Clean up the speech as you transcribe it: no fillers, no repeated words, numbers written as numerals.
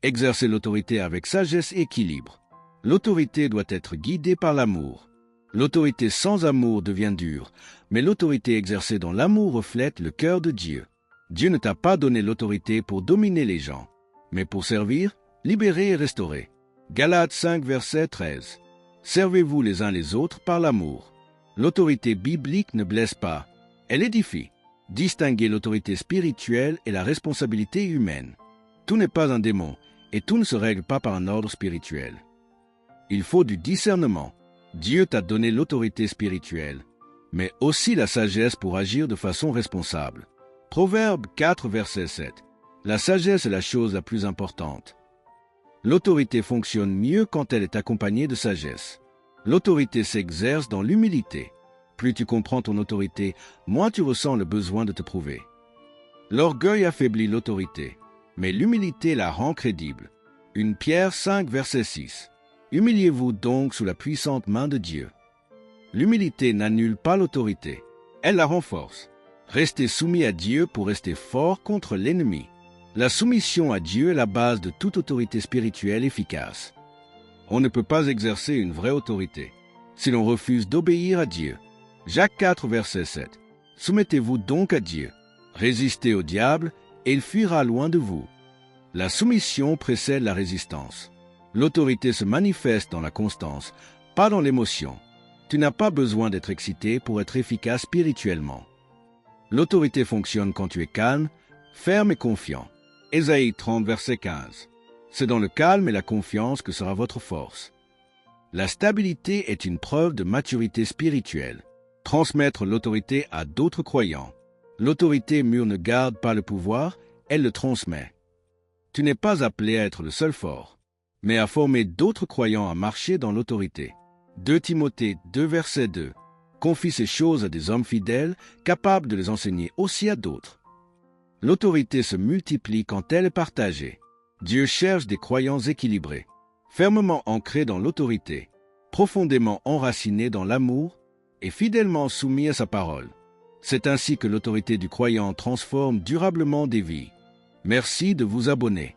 Exercez l'autorité avec sagesse et équilibre. L'autorité doit être guidée par l'amour. L'autorité sans amour devient dure, mais l'autorité exercée dans l'amour reflète le cœur de Dieu. Dieu ne t'a pas donné l'autorité pour dominer les gens, mais pour servir, libérer et restaurer. Galates 5, verset 13. Servez-vous les uns les autres par l'amour. L'autorité biblique ne blesse pas, elle édifie. Distinguez l'autorité spirituelle et la responsabilité humaine. Tout n'est pas un démon, et tout ne se règle pas par un ordre spirituel. Il faut du discernement. Dieu t'a donné l'autorité spirituelle, mais aussi la sagesse pour agir de façon responsable. Proverbe 4, verset 7. La sagesse est la chose la plus importante. L'autorité fonctionne mieux quand elle est accompagnée de sagesse. L'autorité s'exerce dans l'humilité. Plus tu comprends ton autorité, moins tu ressens le besoin de te prouver. L'orgueil affaiblit l'autorité, mais l'humilité la rend crédible. 1 Pierre 5, verset 6. Humiliez-vous donc sous la puissante main de Dieu. L'humilité n'annule pas l'autorité, elle la renforce. Restez soumis à Dieu pour rester fort contre l'ennemi. La soumission à Dieu est la base de toute autorité spirituelle efficace. On ne peut pas exercer une vraie autorité si l'on refuse d'obéir à Dieu. Jacques 4, verset 7. Soumettez-vous donc à Dieu. Résistez au diable et il fuira loin de vous. La soumission précède la résistance. L'autorité se manifeste dans la constance, pas dans l'émotion. Tu n'as pas besoin d'être excité pour être efficace spirituellement. L'autorité fonctionne quand tu es calme, ferme et confiant. Ésaïe 30, verset 15. C'est dans le calme et la confiance que sera votre force. La stabilité est une preuve de maturité spirituelle. Transmettre l'autorité à d'autres croyants. L'autorité mûre ne garde pas le pouvoir, elle le transmet. Tu n'es pas appelé à être le seul fort, mais à former d'autres croyants à marcher dans l'autorité. 2 Timothée 2, verset 2. Confie ces choses à des hommes fidèles, capables de les enseigner aussi à d'autres. L'autorité se multiplie quand elle est partagée. Dieu cherche des croyants équilibrés, fermement ancrés dans l'autorité, profondément enracinés dans l'amour et fidèlement soumis à sa parole. C'est ainsi que l'autorité du croyant transforme durablement des vies. Merci de vous abonner.